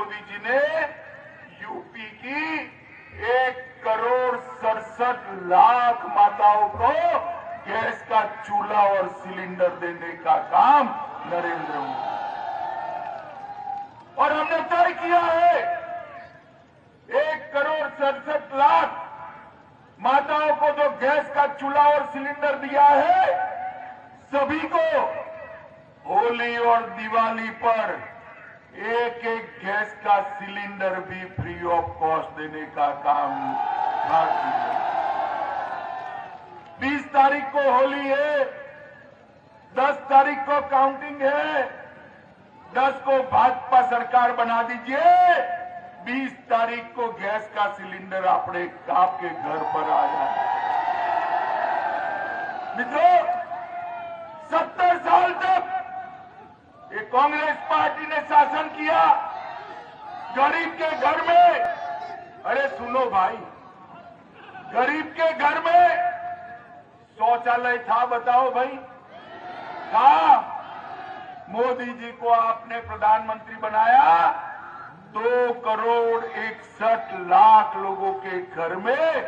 मोदी जी ने यूपी की 1,67,00,000 माताओं को गैस का चूल्हा और सिलेंडर देने का काम नरेंद्र मोदी, और हमने तय किया है 1,67,00,000 माताओं को जो गैस का चूल्हा और सिलेंडर दिया है, सभी को होली और दिवाली पर एक एक गैस का सिलेंडर भी फ्री ऑफ कॉस्ट देने का काम भारतीय। 20 तारीख को होली है, 10 तारीख को काउंटिंग है, 10 को भाजपा सरकार बना दीजिए, 20 तारीख को गैस का सिलेंडर आपके घर पर आ जाए। मित्रों, 70 साल तक ये कांग्रेस पार्टी ने शासन किया, गरीब के घर में, अरे सुनो भाई, गरीब के घर में शौचालय था? बताओ भाई, था? मोदी जी को आपने प्रधानमंत्री बनाया, 2,61,00,000 लोगों के घर में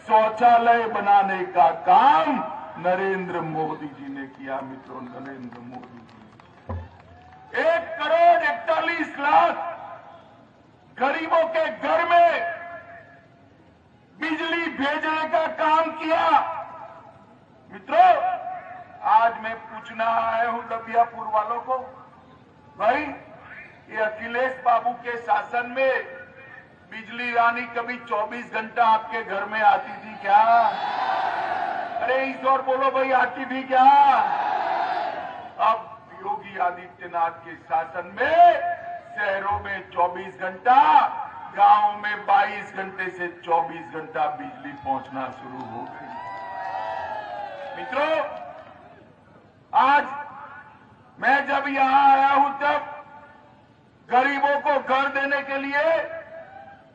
शौचालय बनाने का काम नरेंद्र मोदी जी ने किया। मित्रों, नरेंद्र मोदी जी 1,41,00,000 गरीबों के घर में बिजली भेजने का काम किया। मित्रों, आज मैं पूछना आया हूं दबियापुर वालों को, भाई ये अखिलेश बाबू के शासन में बिजली रानी कभी 24 घंटा आपके घर में आती थी क्या? अरे इस और बोलो भाई, आती थी क्या? अब योगी आदित्यनाथ के शासन में शहरों में 24 घंटा, गांव में 22 घंटे से 24 घंटा बिजली पहुंचना शुरू हो गई। मित्रों, आज मैं जब यहां आया हूं तब गरीबों को घर देने के लिए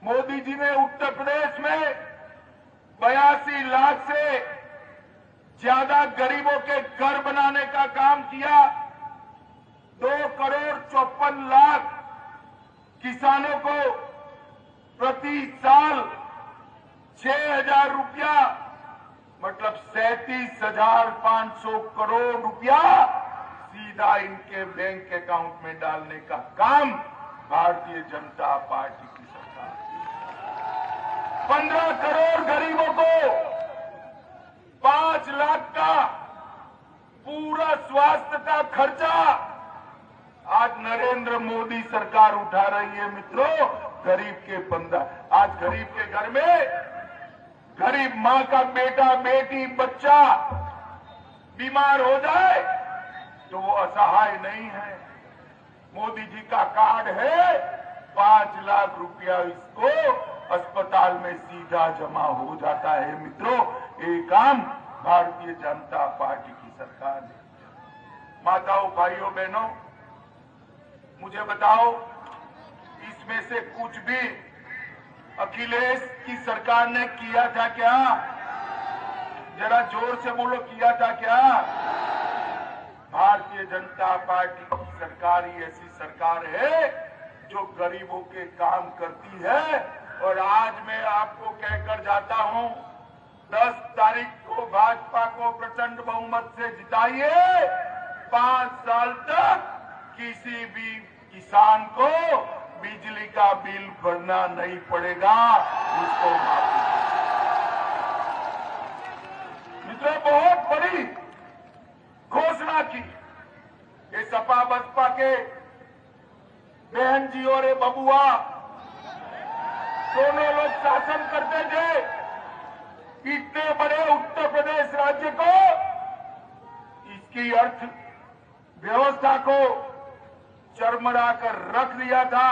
मोदी जी ने उत्तर प्रदेश में 82 लाख से ज्यादा गरीबों के घर बनाने का काम किया। 2,54,00,000 किसानों को प्रति साल 6,000 रुपया, मतलब 37,500 करोड़ रुपया सीधा इनके बैंक अकाउंट में डालने का काम भारतीय जनता पार्टी की सरकार। 15 करोड़ गरीबों को 5 लाख का पूरा स्वास्थ्य का खर्चा आज नरेंद्र मोदी सरकार उठा रही है। मित्रों, गरीब के 15, आज गरीब के घर में गरीब मां का बेटा, बेटी, बच्चा बीमार हो जाए तो वो असहाय नहीं है। मोदी जी का कार्ड है, 5 लाख रुपया इसको अस्पताल में सीधा जमा हो जाता है। मित्रों, ये काम भारतीय जनता पार्टी की सरकार ने। माताओं, भाइयों, बहनों, मुझे बताओ, इसमें से कुछ भी अखिलेश की सरकार ने किया था क्या? जरा जोर से बोलो, किया था क्या? भारतीय जनता पार्टी की सरकार ही ऐसी सरकार है जो गरीबों के काम करती है। और आज मैं आपको कहकर जाता हूं, 10 तारीख को भाजपा को प्रचंड बहुमत से जिताइए, 5 साल तक किसी भी किसान को बिजली का बिल भरना नहीं पड़ेगा, उसको माफी। मित्रों, बहुत बड़ी घोषणा की। ये सपा बसपा के बहन जी और ये बबुआ दोनों लोग शासन करते थे। इतने बड़े उत्तर प्रदेश राज्य को, इसकी अर्थव्यवस्था को चरमरा कर रख दिया था।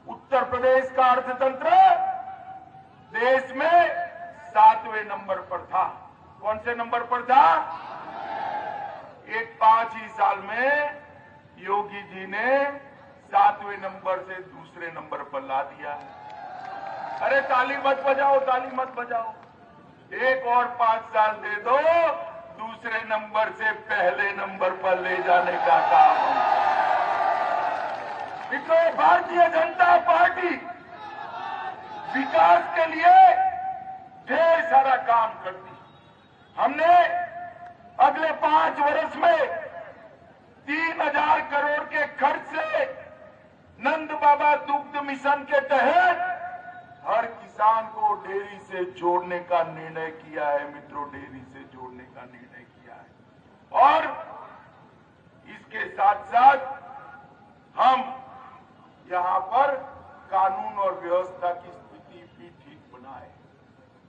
उत्तर प्रदेश का अर्थतंत्र देश में 7वें नंबर पर था। कौन से नंबर पर था? एक 5 ही साल में योगी जी ने 7वें नंबर से दूसरे नंबर पर ला दिया है। अरे ताली मत बजाओ, ताली मत बजाओ, एक और 5 साल दे दो, दूसरे नंबर से पहले नंबर पर ले जाने का काम। मित्रों, भारतीय जनता के लिए ढेर सारा काम कर दी। हमने अगले 5 वर्ष में 3000 करोड़ के खर्च से नंद बाबा दुग्ध मिशन के तहत हर किसान को डेयरी से जोड़ने का निर्णय किया है। मित्रों, डेयरी से जोड़ने का निर्णय किया है और इसके साथ साथ हम यहां पर कानून और व्यवस्था की स्थिति भी ठीक बनाए।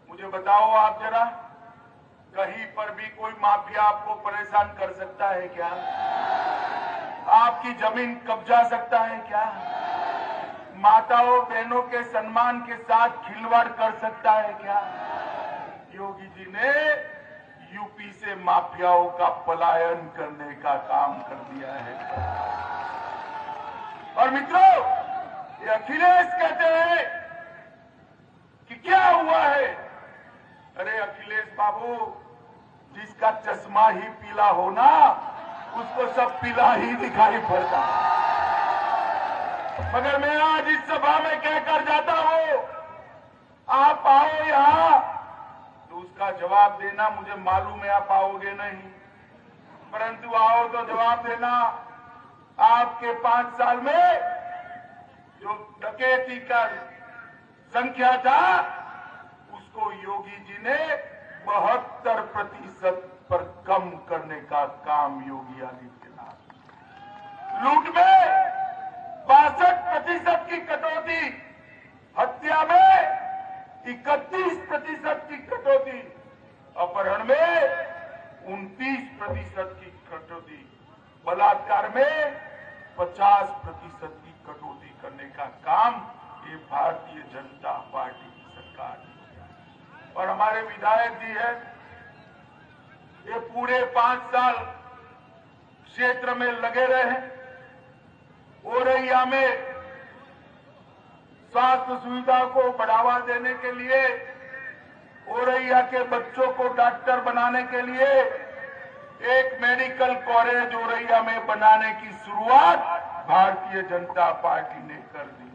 मुझे बताओ आप जरा, कहीं पर भी कोई माफिया आपको परेशान कर सकता है क्या? आपकी जमीन कब्जा सकता है क्या? माताओं बहनों के सम्मान के साथ खिलवाड़ कर सकता है क्या? योगी जी ने यूपी से माफियाओं का पलायन करने का काम कर दिया है। और मित्रों, ये अखिलेश कहते हैं कि क्या हुआ है? अरे अखिलेश बाबू, जिसका चश्मा ही पीला हो ना, उसको सब पीला ही दिखाई पड़ता। मगर मैं आज इस सभा में कहकर जाता हूं, आप आओ यहां तो उसका जवाब देना मुझे मालूम है आप आओगे नहीं, परंतु आओ तो जवाब देना। आपके 5 साल में जो डकैती का संख्या था उसको योगी जी ने 72% पर कम करने का काम योगी आदित्यनाथ। लूट में 62% की कटौती, हत्या में 31% की कटौती, अपहरण में 29% की कटौती, बलात्कार में 50% की कटौती करने का काम ये भारतीय जनता पार्टी की सरकार ने किया। और हमारे विधायक जी है, ये पूरे 5 साल क्षेत्र में लगे रहे। औरैया में स्वास्थ्य सुविधा को बढ़ावा देने के लिए, औरैया के बच्चों को डॉक्टर बनाने के लिए एक मेडिकल कॉलेज औरैया में बनाने की शुरुआत भारतीय जनता पार्टी ने कर दी।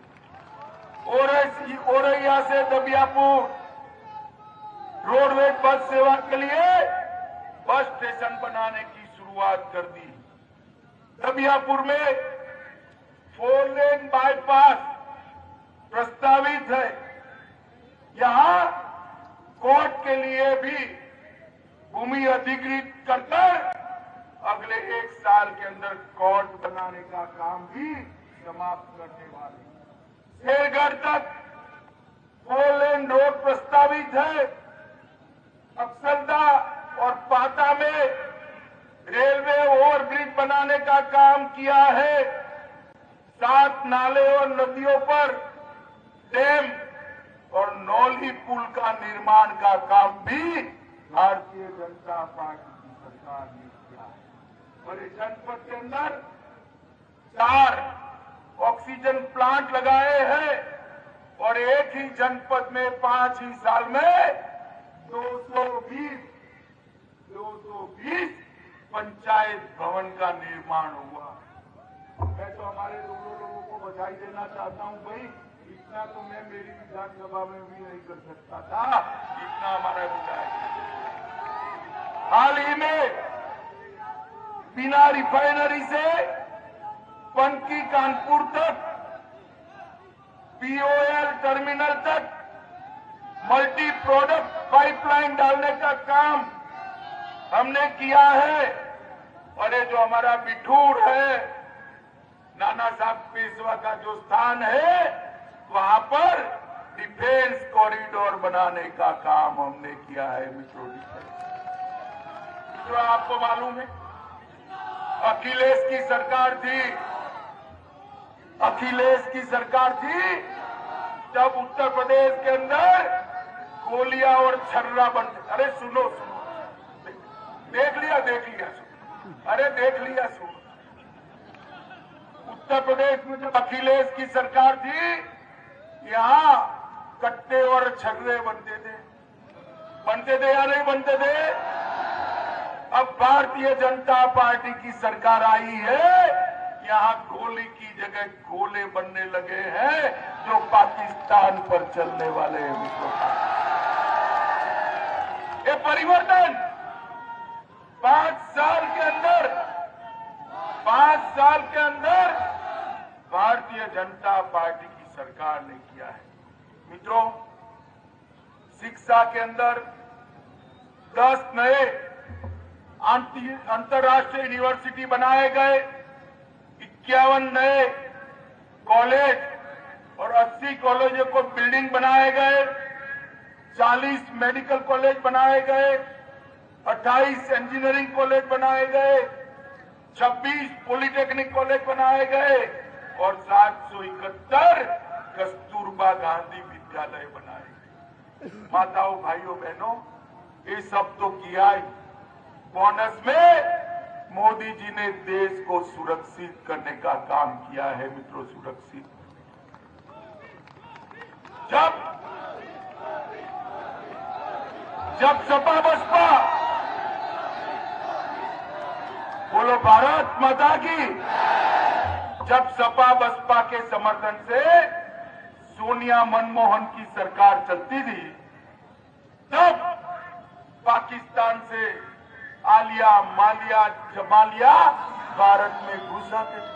औरैया से दबियापुर रोडवेज बस सेवा के लिए बस स्टेशन बनाने की शुरुआत कर दी। दबियापुर में 4 लेन बाईपास प्रस्तावित है। यहां कोर्ट के लिए भी भूमि अधिकृत कर अगले 1 साल के अंदर कोर्ट बनाने का काम भी समाप्त करने वाले। शेरगढ़ तक 4 लेन रोड प्रस्तावित है। अक्सरदा और पाता में रेलवे ओवरब्रिज बनाने का काम किया है। 7 नाले और नदियों पर डैम और नौली पुल का निर्माण का काम भी भारतीय जनता पार्टी की सरकार ने किया है। और इस जनपद के अंदर 4 ऑक्सीजन प्लांट लगाए हैं और एक ही जनपद में 5 ही साल में 220 पंचायत भवन का निर्माण हुआ। मैं तो हमारे लोगों को बधाई देना चाहता हूं भाई, इतना तो मैं मेरी विधानसभा में भी नहीं कर सकता था, इतना हमारा विधायक। हाल ही में बिना रिफाइनरी से पंकी कानपुर तक, पीओएल टर्मिनल तक मल्टी प्रोडक्ट पाइपलाइन डालने का काम हमने किया है। और ये जो हमारा बिठूर है, नाना साहब पेशवा का जो स्थान है, वहां पर डिफेंस कॉरिडोर बनाने का काम हमने किया है। मित्रों, जो आपको मालूम है, अखिलेश की सरकार थी, अखिलेश की सरकार थी जब उत्तर प्रदेश के अंदर गोलियां और छर्रा बनते। अरे सुनो सुनो, देख लिया सुनो, अरे देख लिया सुनो। उत्तर प्रदेश में जब अखिलेश की सरकार थी, यहां कट्टे और छर्रे बनते थे या नहीं बनते थे? अब भारतीय जनता पार्टी की सरकार आई है, यहां गोली की जगह गोले बनने लगे हैं। जो पाकिस्तान पर चलने वाले हैं मित्रों। ये परिवर्तन 5 साल के अंदर भारतीय जनता पार्टी की सरकार ने किया है मित्रों। शिक्षा के अंदर 10 नए अंतर्राष्ट्रीय यूनिवर्सिटी बनाए गए, 51 नए कॉलेज और 80 कॉलेजों को बिल्डिंग बनाए गए, 40 मेडिकल कॉलेज बनाए गए, 28 इंजीनियरिंग कॉलेज बनाए गए, 26 पॉलिटेक्निक कॉलेज बनाए गए और 771 कस्तूरबा गांधी विद्यालय बनाए गए। माताओं, भाइयों, बहनों, ये सब तो किया ही, बोनस में मोदी जी ने देश को सुरक्षित करने का काम किया है मित्रों। सुरक्षित जब सपा बसपा, बोलो भारत माता की, जब सपा बसपा के समर्थन से सोनिया मनमोहन की सरकार चलती थी, तब पाकिस्तान से आलिया, मालिया, जमालिया भारत में घुस आते थे,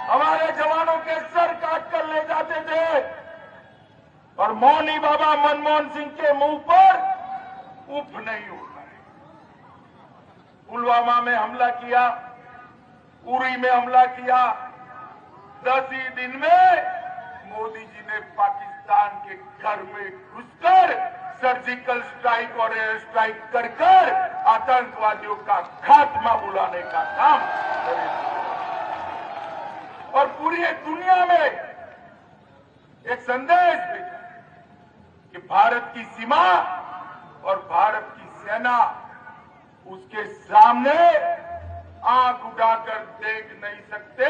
हमारे जवानों के सर काट कर ले जाते थे और मौनी बाबा मनमोहन सिंह के मुंह पर उफ नहीं हो रहा है। पुलवामा में हमला किया, उरी में हमला किया, 10 ही दिन में मोदी जी ने पाकिस्तान के घर में घुसकर सर्जिकल स्ट्राइक और एयर स्ट्राइक कर आतंकवादियों का खात्मा बुलाने का काम करेगा और पूरी दुनिया में एक संदेश भेजा कि भारत की सीमा और भारत की सेना उसके सामने आंख उठाकर देख नहीं सकते,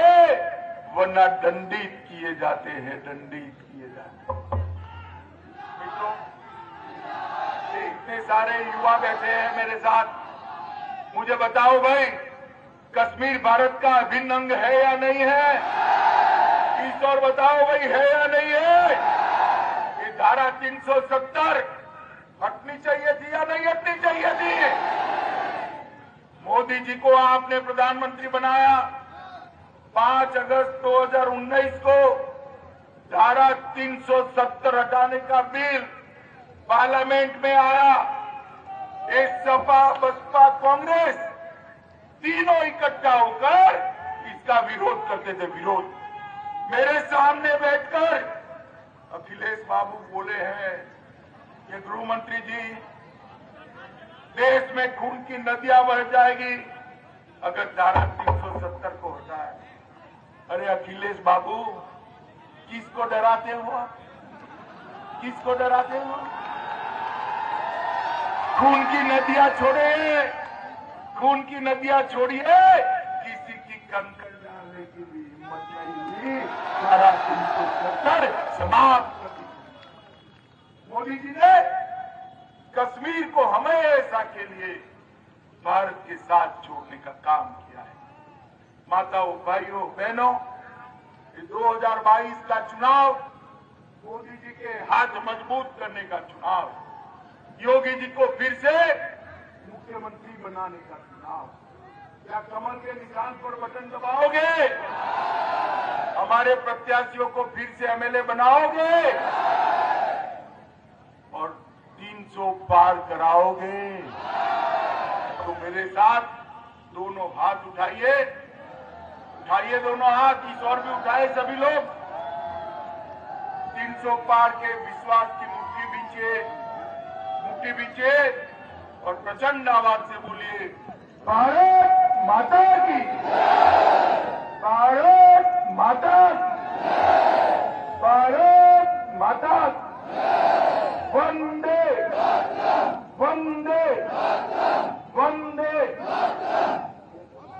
वरना दंडित किए जाते हैं, दंडित किए जाते हैं। मित्रों, इतने सारे युवा बैठे हैं मेरे साथ, मुझे बताओ भाई, कश्मीर भारत का अभिन्न अंग है या नहीं है? इस और बताओ भाई, है या नहीं है? ये धारा 370 हटनी चाहिए थी या नहीं हटनी चाहिए थी? मोदी जी को आपने प्रधानमंत्री बनाया, 5 अगस्त 2019 को धारा 370 हटाने का बिल पार्लियामेंट में आया। एक सपा, बसपा, कांग्रेस तीनों इकट्ठा होकर इसका विरोध करते थे। विरोध मेरे सामने बैठकर अखिलेश बाबू बोले हैं कि गृह मंत्री जी, देश में खून की नदियां बह जाएगी अगर धारा 370 को हटाए। अरे अखिलेश बाबू, किसको डराते हो? किसको डराते हो? खून की नदियां छोड़े, खून की नदियां छोड़िए, किसी की कंकड़ डालने की भी हिम्मत नहीं हुई। धारा 370 समाप्त कर दी। मोदी जी ने कश्मीर को हमेशा के लिए भारत के साथ जोड़ने का काम किया है। माताओं, भाइयों, बहनों, 2022 का चुनाव मोदी जी के हाथ मजबूत करने का चुनाव, योगी जी को फिर से मुख्यमंत्री बनाने का चुनाव। क्या कमल के निशान पर बटन दबाओगे? हमारे प्रत्याशियों को फिर से एमएलए बनाओगे और 300 पार कराओगे? तो मेरे साथ दोनों हाथ उठाइए, उठाइए दोनों हाथ, इस और भी उठाए सभी लोग। 300 पार के विश्वास की मुट्ठी बीचे और प्रचंड आवाज से बोलिए, भारत माता की, भारत माता की।